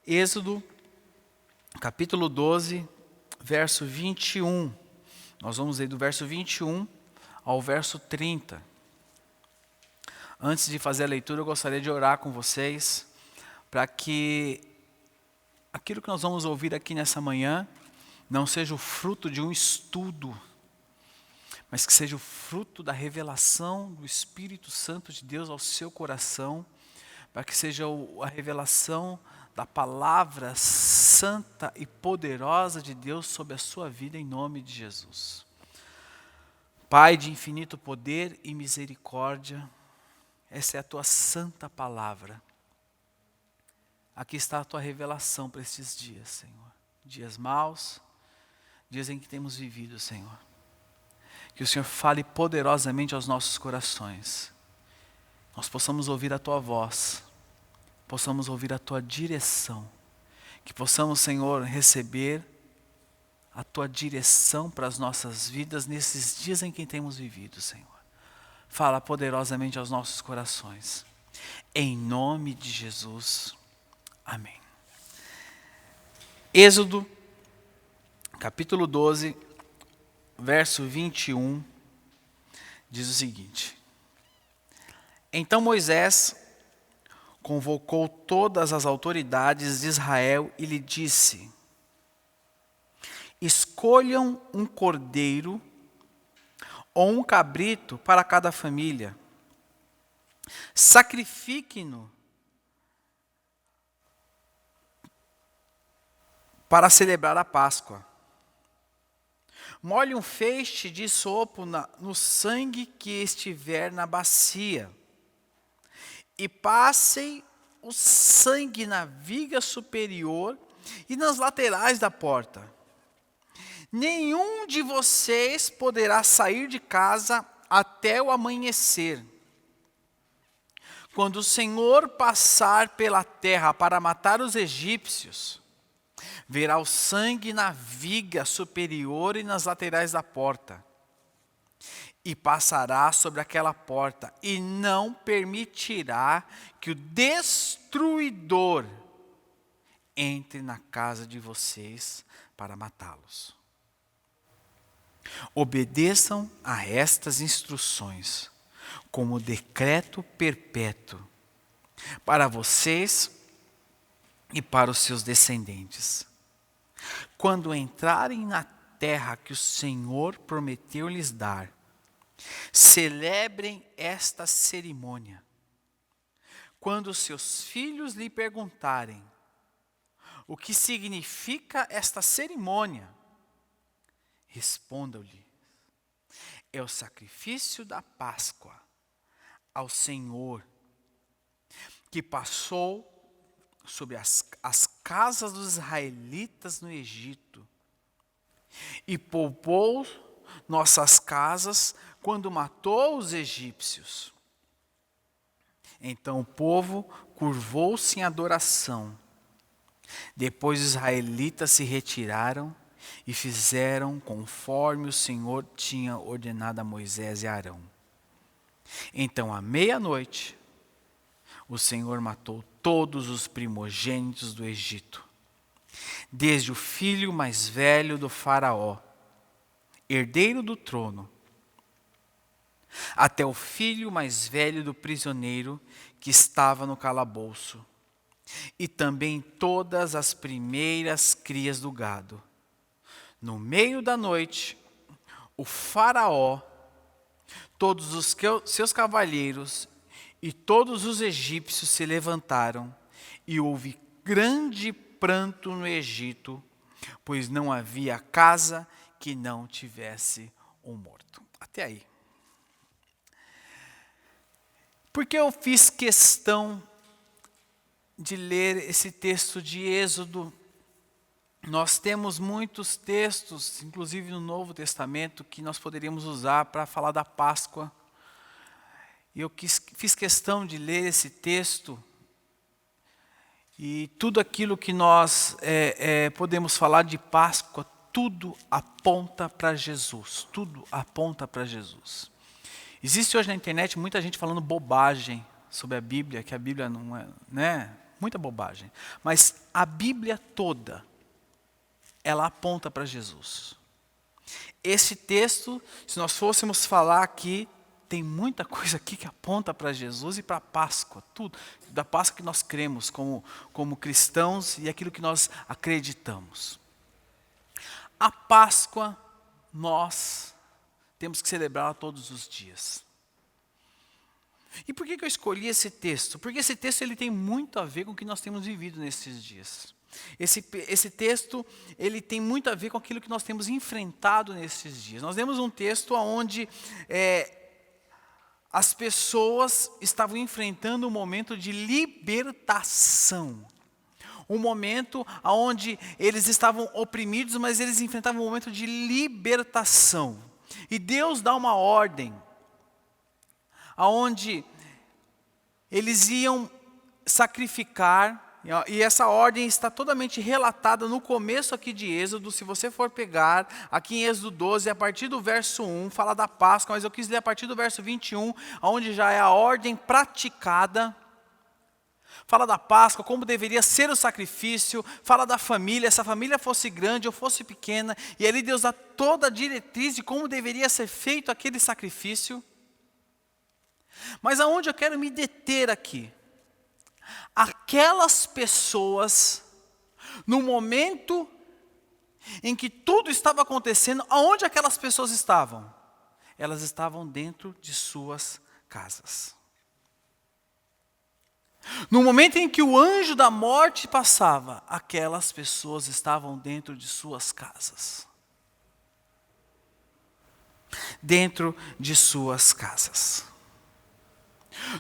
Êxodo, capítulo 12, verso 21. Nós vamos ler do verso 21 ao verso 30. Antes de fazer a leitura, eu gostaria de orar com vocês, para que aquilo que nós vamos ouvir aqui nessa manhã não seja o fruto de um estudo, mas que seja o fruto da revelação do Espírito Santo de Deus ao seu coração, para que seja a revelação da palavra santa e poderosa de Deus sobre a sua vida, em nome de Jesus. Pai de infinito poder e misericórdia, essa é a tua santa palavra. Aqui está a tua revelação para estes dias, Senhor. Dias maus, dias em que temos vivido, Senhor. Que o Senhor fale poderosamente aos nossos corações. Nós possamos ouvir a tua voz, possamos ouvir a tua direção. Que possamos, Senhor, receber a tua direção para as nossas vidas nesses dias em que temos vivido, Senhor. Fala poderosamente aos nossos corações. Em nome de Jesus. Amém. Êxodo, capítulo 12, verso 21, diz o seguinte: Então Moisés convocou todas as autoridades de Israel e lhe disse: Escolham um cordeiro ou um cabrito para cada família. Sacrifiquem-no para celebrar a Páscoa. Molhe um feixe de sopo no sangue que estiver na bacia. E passem o sangue na viga superior e nas laterais da porta. Nenhum de vocês poderá sair de casa até o amanhecer. Quando o Senhor passar pela terra para matar os egípcios, verá o sangue na viga superior e nas laterais da porta. E passará sobre aquela porta, e não permitirá que o destruidor entre na casa de vocês para matá-los. Obedeçam a estas instruções, como decreto perpétuo, para vocês e para os seus descendentes. Quando entrarem na terra que o Senhor prometeu lhes dar, celebrem esta cerimônia. Quando seus filhos lhe perguntarem o que significa esta cerimônia, respondam-lhe: é o sacrifício da Páscoa ao Senhor, que passou sobre as casas dos israelitas no Egito e poupou nossas casas quando matou os egípcios. Então o povo curvou-se em adoração. Depois os israelitas se retiraram e fizeram conforme o Senhor tinha ordenado a Moisés e Arão. Então, à meia-noite, o Senhor matou todos os primogênitos do Egito, desde o filho mais velho do faraó, herdeiro do trono, até o filho mais velho do prisioneiro que estava no calabouço, e também todas as primeiras crias do gado. No meio da noite, o faraó, todos os seus cavalheiros e todos os egípcios se levantaram, e houve grande pranto no Egito, pois não havia casa que não tivesse um morto. Até aí. Por que eu fiz questão de ler esse texto de Êxodo? Nós temos muitos textos, inclusive no Novo Testamento, que nós poderíamos usar para falar da Páscoa. E eu fiz questão de ler esse texto, e tudo aquilo que nós podemos falar de Páscoa, tudo aponta para Jesus. Tudo aponta para Jesus. Existe hoje na internet muita gente falando bobagem sobre a Bíblia, que a Bíblia não é, né? muita bobagem. Mas a Bíblia toda, ela aponta para Jesus. Esse texto, se nós fôssemos falar aqui, tem muita coisa aqui que aponta para Jesus e para a Páscoa, tudo. Da Páscoa que nós cremos como cristãos e aquilo que nós acreditamos. A Páscoa, nós temos que celebrá-la todos os dias. E por que eu escolhi esse texto? Porque esse texto ele tem muito a ver com o que nós temos vivido nesses dias. Esse texto ele tem muito a ver com aquilo que nós temos enfrentado nesses dias. Nós vemos um texto onde as pessoas estavam enfrentando um momento de libertação. Um momento onde eles estavam oprimidos, mas eles enfrentavam um momento de libertação. E Deus dá uma ordem, onde eles iam sacrificar, e essa ordem está totalmente relatada no começo aqui de Êxodo. Se você for pegar, aqui em Êxodo 12, a partir do verso 1, fala da Páscoa, mas eu quis ler a partir do verso 21, onde já é a ordem praticada. Fala da Páscoa, como deveria ser o sacrifício, fala da família, se a família fosse grande ou fosse pequena, e ali Deus dá toda a diretriz de como deveria ser feito aquele sacrifício. Mas aonde eu quero me deter aqui? Aquelas pessoas, no momento em que tudo estava acontecendo, aonde aquelas pessoas estavam? Elas estavam dentro de suas casas. No momento em que o anjo da morte passava, aquelas pessoas estavam dentro de suas casas. Dentro de suas casas.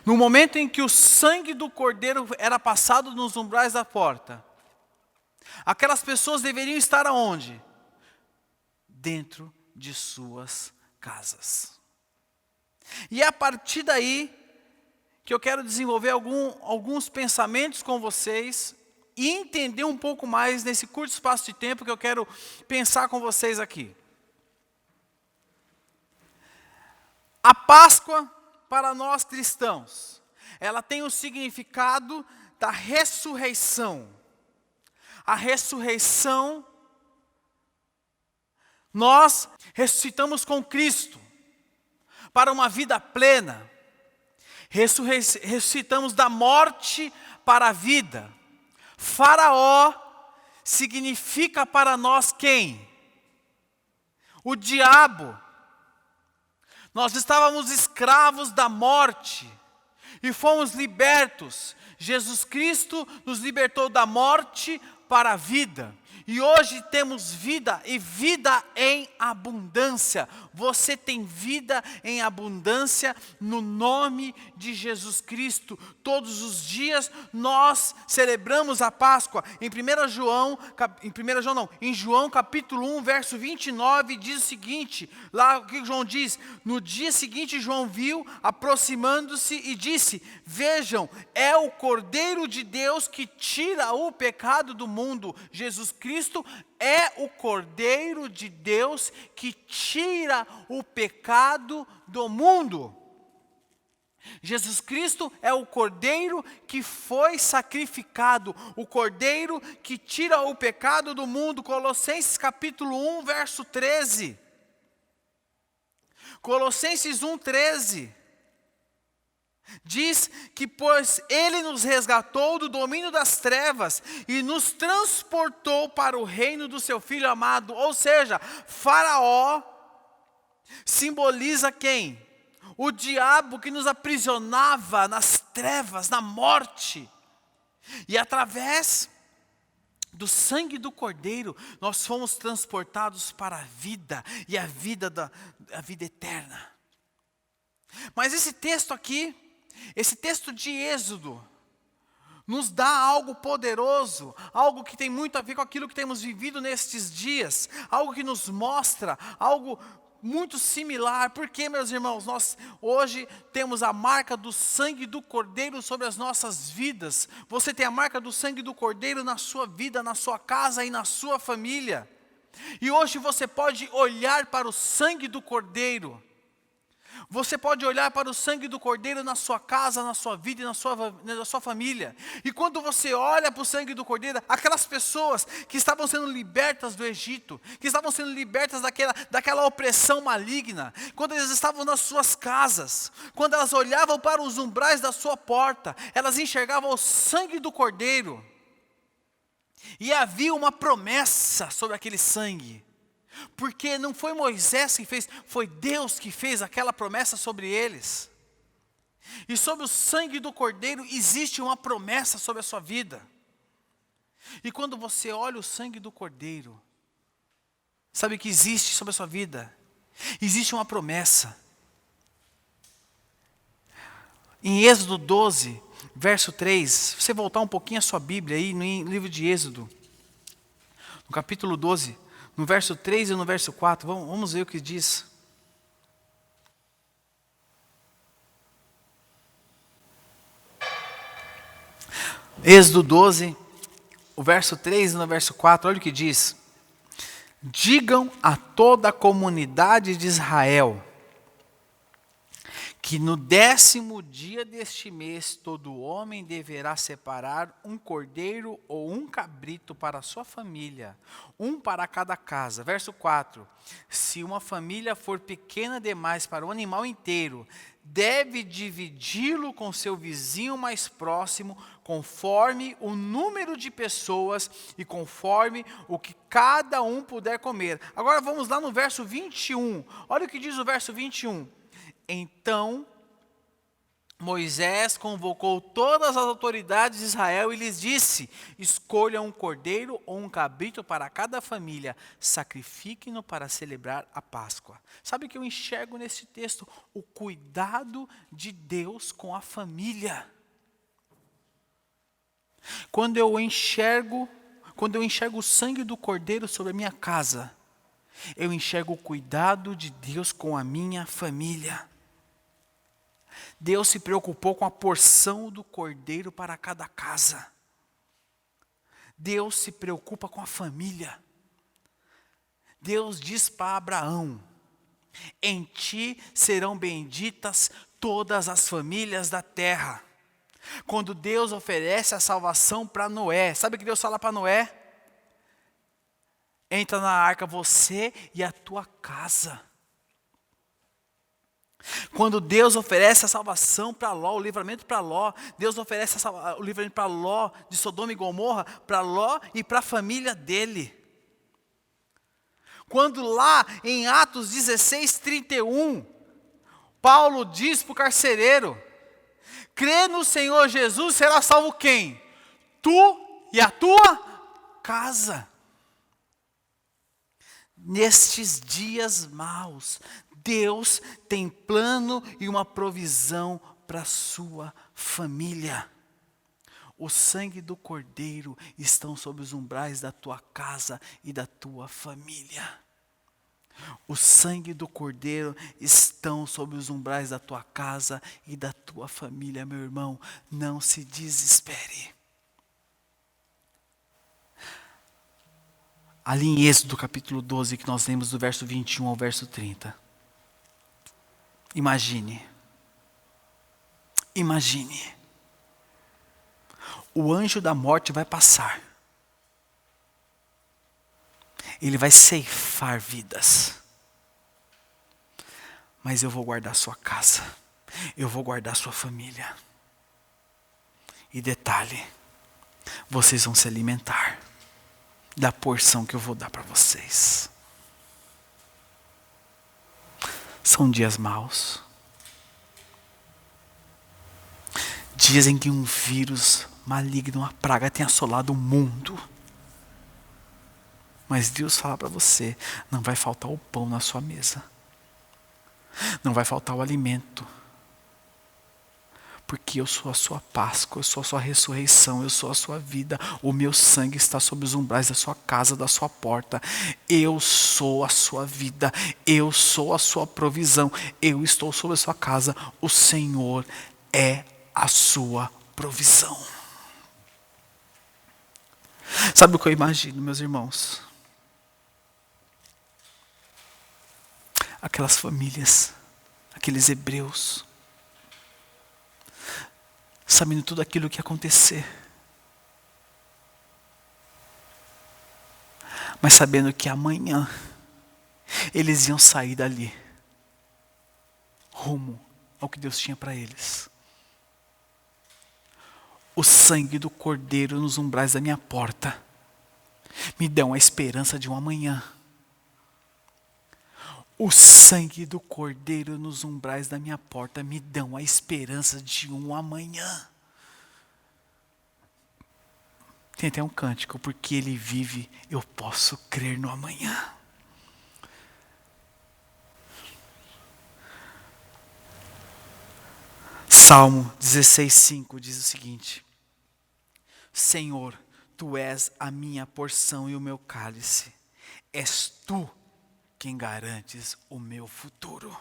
No momento em que o sangue do cordeiro era passado nos umbrais da porta, aquelas pessoas deveriam estar aonde? Dentro de suas casas. E é a partir daí que eu quero desenvolver alguns pensamentos com vocês e entender um pouco mais nesse curto espaço de tempo que eu quero pensar com vocês aqui. A Páscoa, para nós cristãos, ela tem o significado da ressurreição. A ressurreição, nós ressuscitamos com Cristo para uma vida plena. Ressuscitamos da morte para a vida. Faraó significa para nós quem? O diabo. Nós estávamos escravos da morte e fomos libertos. Jesus Cristo nos libertou da morte para a vida. E hoje temos vida e vida em abundância. Você tem vida em abundância no nome de Jesus Cristo. Todos os dias nós celebramos a Páscoa. Em João capítulo 1, verso 29, diz o seguinte, lá o que João diz: no dia seguinte João viu aproximando-se e disse: vejam, é o Cordeiro de Deus que tira o pecado do mundo. Jesus Cristo é o Cordeiro de Deus que tira o pecado do mundo. Jesus Cristo é o Cordeiro que foi sacrificado, o Cordeiro que tira o pecado do mundo. Colossenses capítulo 1, verso 13. Colossenses 1, 13. Diz que pois Ele nos resgatou do domínio das trevas e nos transportou para o reino do seu Filho amado. Ou seja, Faraó simboliza quem? O diabo que nos aprisionava nas trevas, na morte. E através do sangue do Cordeiro, nós fomos transportados para a vida, e a vida eterna. Mas esse texto aqui, esse texto de Êxodo, nos dá algo poderoso, algo que tem muito a ver com aquilo que temos vivido nestes dias, algo que nos mostra, algo muito similar. Porque, meus irmãos, nós hoje temos a marca do sangue do Cordeiro sobre as nossas vidas. Você tem a marca do sangue do Cordeiro na sua vida, na sua casa e na sua família. E hoje você pode olhar para o sangue do Cordeiro. Você pode olhar para o sangue do Cordeiro na sua casa, na sua vida e na sua família. E quando você olha para o sangue do Cordeiro, aquelas pessoas que estavam sendo libertas do Egito, que estavam sendo libertas daquela opressão maligna, quando eles estavam nas suas casas, quando elas olhavam para os umbrais da sua porta, elas enxergavam o sangue do Cordeiro. E havia uma promessa sobre aquele sangue. Porque não foi Moisés que fez, foi Deus que fez aquela promessa sobre eles. E sobre o sangue do Cordeiro existe uma promessa sobre a sua vida. E quando você olha o sangue do Cordeiro, sabe o que existe sobre a sua vida? Existe uma promessa. Em Êxodo 12, verso 3, se você voltar um pouquinho a sua Bíblia aí no livro de Êxodo, no capítulo 12, no verso 3 e no verso 4, vamos ver o que diz. Êxodo 12, o verso 3 e no verso 4, olha o que diz. Digam a toda a comunidade de Israel, que no 10º dia deste mês, todo homem deverá separar um cordeiro ou um cabrito para a sua família, um para cada casa. Verso 4, se uma família for pequena demais para o animal inteiro, deve dividi-lo com seu vizinho mais próximo, conforme o número de pessoas e conforme o que cada um puder comer. Agora vamos lá no verso 21, olha o que diz o verso 21. Então, Moisés convocou todas as autoridades de Israel e lhes disse, escolham um cordeiro ou um cabrito para cada família, sacrifiquem-no para celebrar a Páscoa. Sabe o que eu enxergo nesse texto? O cuidado de Deus com a família. Quando eu enxergo o sangue do cordeiro sobre a minha casa, eu enxergo o cuidado de Deus com a minha família. Deus se preocupou com a porção do cordeiro para cada casa. Deus se preocupa com a família. Deus diz para Abraão, em ti serão benditas todas as famílias da terra. Quando Deus oferece a salvação para Noé, sabe o que Deus fala para Noé? Entra na arca você e a tua casa. Quando Deus oferece a salvação para Ló, o livramento para Ló, Deus oferece o livramento para Ló, de Sodoma e Gomorra, para Ló e para a família dele. Quando lá em Atos 16:31, Paulo diz para o carcereiro, crê no Senhor Jesus, será salvo quem? Tu e a tua casa. Nestes dias maus, Deus tem plano e uma provisão para a sua família. O sangue do Cordeiro estão sobre os umbrais da tua casa e da tua família. O sangue do Cordeiro estão sobre os umbrais da tua casa e da tua família, meu irmão. Não se desespere. Ali em Êxodo capítulo 12, que nós lemos do verso 21 ao verso 30. Imagine. O anjo da morte vai passar. Ele vai ceifar vidas. Mas eu vou guardar sua casa. Eu vou guardar sua família. E detalhe, vocês vão se alimentar da porção que eu vou dar para vocês. São dias maus. Dias em que um vírus maligno, uma praga tem assolado o mundo. Mas Deus fala para você, não vai faltar o pão na sua mesa. Não vai faltar o alimento. Porque eu sou a sua Páscoa, eu sou a sua ressurreição, eu sou a sua vida. O meu sangue está sobre os umbrais da sua casa, da sua porta. Eu sou a sua vida, eu sou a sua provisão. Eu estou sobre a sua casa, o Senhor é a sua provisão. Sabe o que eu imagino, meus irmãos? Aquelas famílias aqueles hebreus, sabendo tudo aquilo que ia acontecer, mas sabendo que amanhã eles iam sair dali, rumo ao que Deus tinha para eles. O sangue do Cordeiro nos umbrais da minha porta me dão a esperança de um amanhã. O sangue do Cordeiro nos umbrais da minha porta me dão a esperança de um amanhã. Tem até um cântico, porque Ele vive, eu posso crer no amanhã. Salmo 16:5 diz o seguinte: Senhor, Tu és a minha porção e o meu cálice. És Tu quem garantes o meu futuro.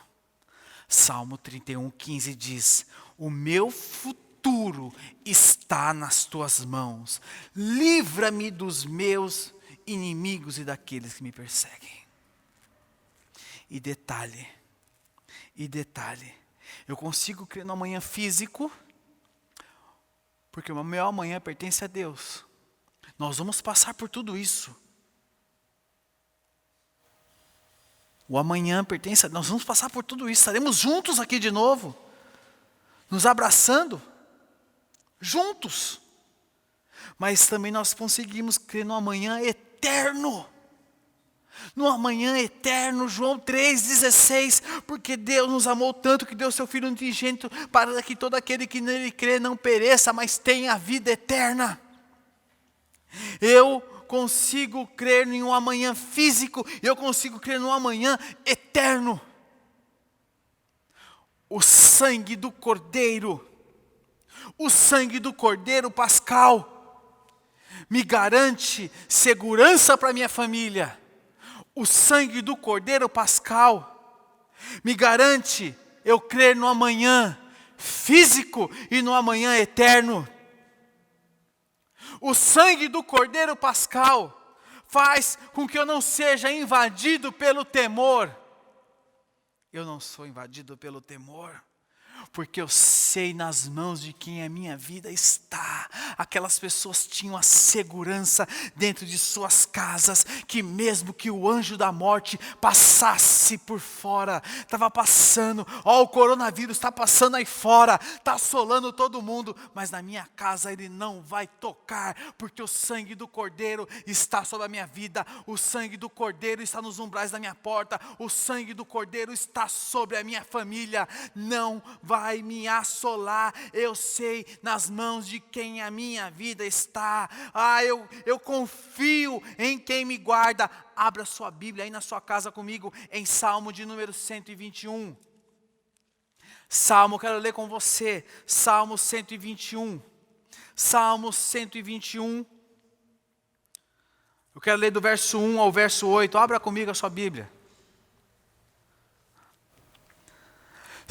Salmo 31:15 diz: o meu futuro está nas Tuas mãos. Livra-me dos meus inimigos e daqueles que me perseguem. E detalhe, eu consigo crer no amanhã físico, porque o meu amanhã pertence a Deus. Nós vamos passar por tudo isso. O amanhã pertence a Deus. Nós vamos passar por tudo isso. Estaremos juntos aqui de novo, nos abraçando, juntos. Mas também nós conseguimos crer no amanhã eterno. No amanhã eterno, João 3,16, porque Deus nos amou tanto que deu seu Filho unigênito para que todo aquele que nele crê não pereça, mas tenha a vida eterna. Eu consigo crer em um amanhã físico, eu consigo crer num amanhã eterno. O sangue do Cordeiro pascal, me garante segurança para minha família. O sangue do Cordeiro pascal me garante eu crer no amanhã físico e no amanhã eterno. O sangue do Cordeiro pascal faz com que eu não seja invadido pelo temor. Eu não sou invadido pelo temor, porque eu sei nas mãos de quem a minha vida está. Aquelas pessoas tinham a segurança dentro de suas casas, que mesmo que o anjo da morte passasse por fora, estava passando, o coronavírus está passando aí fora, está assolando todo mundo, mas na minha casa ele não vai tocar, porque o sangue do Cordeiro está sobre a minha vida, o sangue do Cordeiro está nos umbrais da minha porta, o sangue do Cordeiro está sobre a minha família, não vai me assolar. Eu sei nas mãos de quem a minha vida está. Eu confio em quem me guarda. Abra sua Bíblia aí na sua casa comigo, em Salmo de número 121. Salmo, quero ler com você, Salmo 121. Salmo 121. Eu quero ler do verso 1 ao verso 8. Abra comigo a sua Bíblia.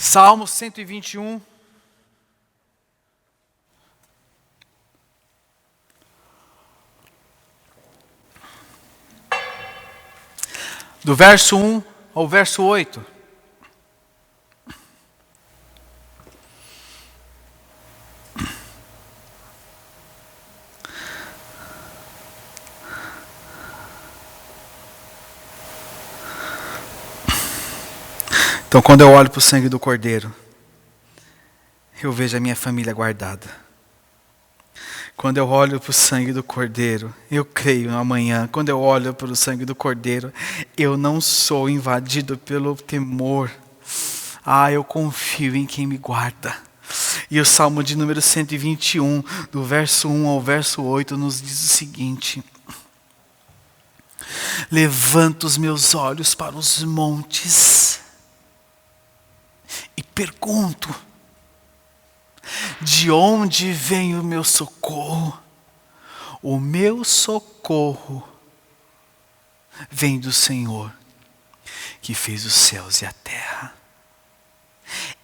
Salmo 121. Do verso 1 ao verso 8. Então, quando eu olho para o sangue do Cordeiro, eu vejo a minha família guardada. Quando eu olho para o sangue do Cordeiro, eu creio no amanhã. Quando eu olho para o sangue do Cordeiro, eu não sou invadido pelo temor. Eu confio em quem me guarda. E o Salmo de número 121, do verso 1 ao verso 8, nos diz o seguinte: levanto os meus olhos para os montes e pergunto, de onde vem o meu socorro? O meu socorro vem do Senhor, que fez os céus e a terra.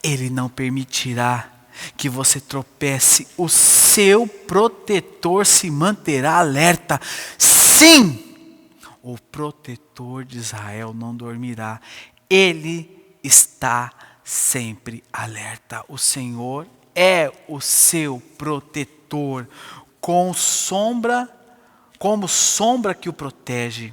Ele não permitirá que você tropece, o seu protetor se manterá alerta. Sim, o protetor de Israel não dormirá, ele está sempre alerta. O Senhor é o seu protetor, como sombra que o protege.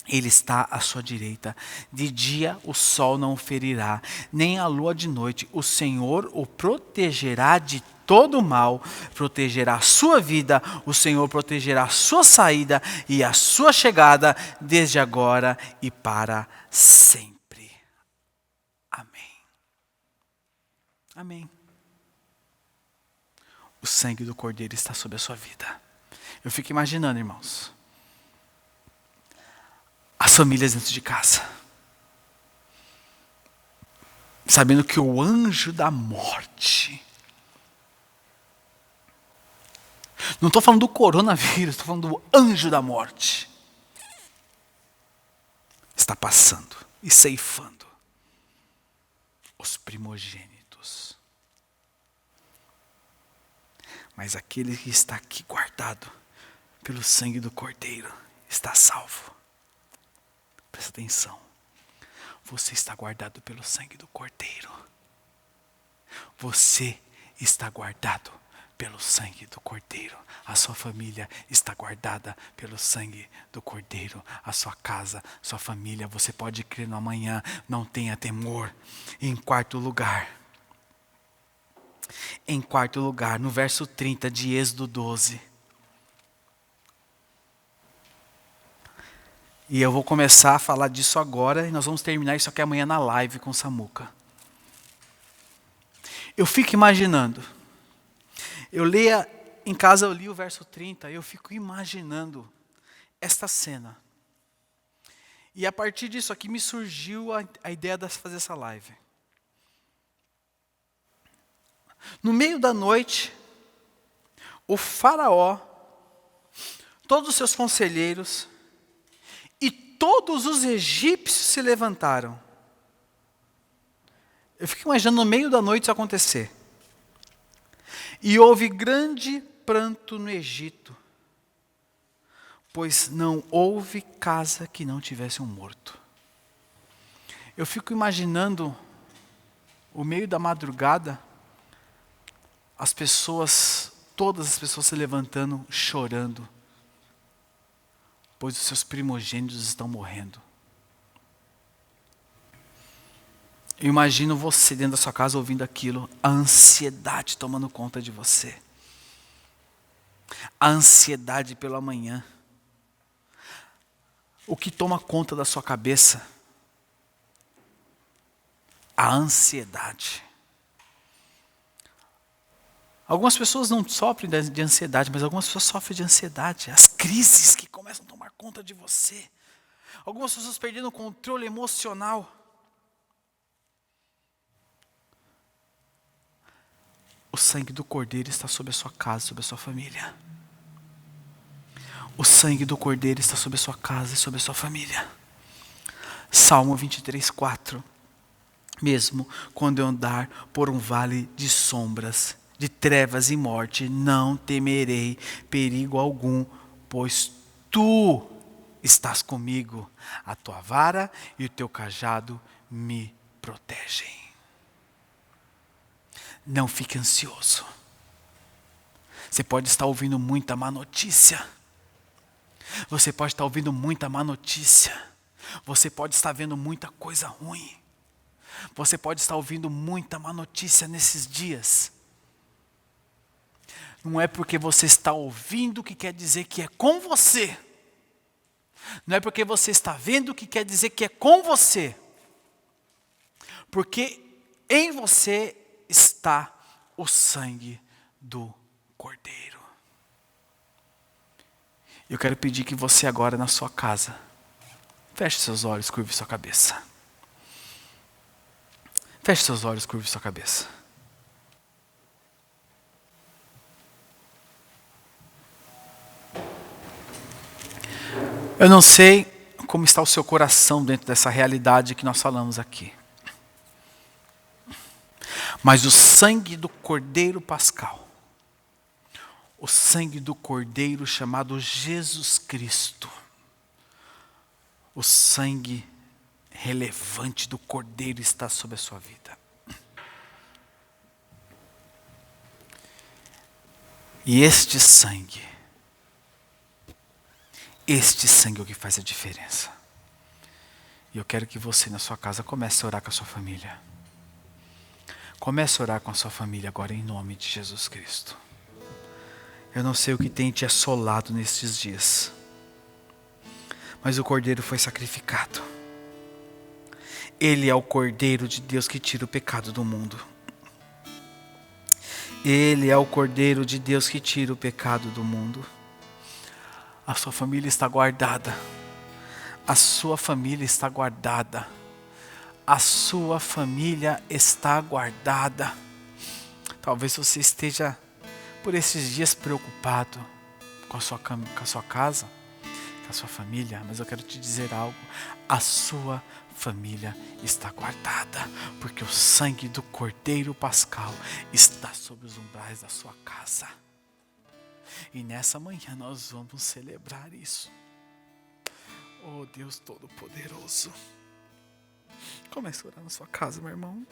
Ele está à sua direita. De dia o sol não o ferirá, nem a lua de noite. O Senhor o protegerá de todo mal, protegerá a sua vida. O Senhor protegerá a sua saída e a sua chegada, desde agora e para sempre. Amém. Amém. O sangue do Cordeiro está sobre a sua vida. Eu fico imaginando, irmãos, as famílias dentro de casa, sabendo que o anjo da morte, não estou falando do coronavírus, estou falando do anjo da morte, está passando e ceifando os primogênitos. Mas aquele que está aqui guardado pelo sangue do Cordeiro está salvo. Presta atenção. Você está guardado pelo sangue do Cordeiro. Você está guardado pelo sangue do Cordeiro. A sua família está guardada pelo sangue do Cordeiro. A sua casa, sua família, você pode crer no amanhã. Não tenha temor. Em quarto lugar, no verso 30 de Êxodo 12. E eu vou começar a falar disso agora e nós vamos terminar isso aqui amanhã na live com o Samuca. Eu fico imaginando. Em casa eu li o verso 30 e eu fico imaginando esta cena. E a partir disso aqui me surgiu a ideia de fazer essa live. No meio da noite, o faraó, todos os seus conselheiros e todos os egípcios se levantaram. Eu fico imaginando no meio da noite isso acontecer. E houve grande pranto no Egito, pois não houve casa que não tivesse um morto. Eu fico imaginando o meio da madrugada, todas as pessoas se levantando, chorando, pois os seus primogênitos estão morrendo. Eu imagino você dentro da sua casa ouvindo aquilo, a ansiedade tomando conta de você. A ansiedade pelo amanhã. O que toma conta da sua cabeça? A ansiedade. Algumas pessoas não sofrem de ansiedade, mas algumas pessoas sofrem de ansiedade. As crises que começam a tomar conta de você. Algumas pessoas perdendo o controle emocional. O sangue do Cordeiro está sobre a sua casa, sobre a sua família. O sangue do Cordeiro está sobre a sua casa e sobre a sua família. Salmo 23, 4. Mesmo quando eu andar por um vale de sombras, de trevas e morte, não temerei perigo algum, pois tu estás comigo. A tua vara e o teu cajado me protegem. Não fique ansioso. Você pode estar ouvindo muita má notícia. Você pode estar ouvindo muita má notícia. Você pode estar vendo muita coisa ruim. Você pode estar ouvindo muita má notícia nesses dias. Não é porque você está ouvindo que quer dizer que é com você. Não é porque você está vendo que quer dizer que é com você. Porque em você está o sangue do Cordeiro. Eu quero pedir que você agora na sua casa, feche seus olhos, curve sua cabeça. Feche seus olhos, curve sua cabeça. Eu não sei como está o seu coração dentro dessa realidade que nós falamos aqui. Mas o sangue do Cordeiro Pascal, o sangue do Cordeiro chamado Jesus Cristo, o sangue relevante do Cordeiro está sobre a sua vida. E este sangue é o que faz a diferença. E eu quero que você na sua casa comece a orar com a sua família. Comece a orar com a sua família agora em nome de Jesus Cristo. Eu não sei o que tem te assolado nestes dias, mas o Cordeiro foi sacrificado. Ele é o Cordeiro de Deus que tira o pecado do mundo. Ele é o Cordeiro de Deus que tira o pecado do mundo. A sua família está guardada. A sua família está guardada. A sua família está guardada. Talvez você esteja por esses dias preocupado com a sua casa, com a sua família, mas eu quero te dizer algo. A sua família está guardada, porque o sangue do Cordeiro Pascal está sobre os umbrais da sua casa. E nessa manhã nós vamos celebrar isso. Oh Deus Todo-Poderoso. Comece a orar na sua casa, meu irmão.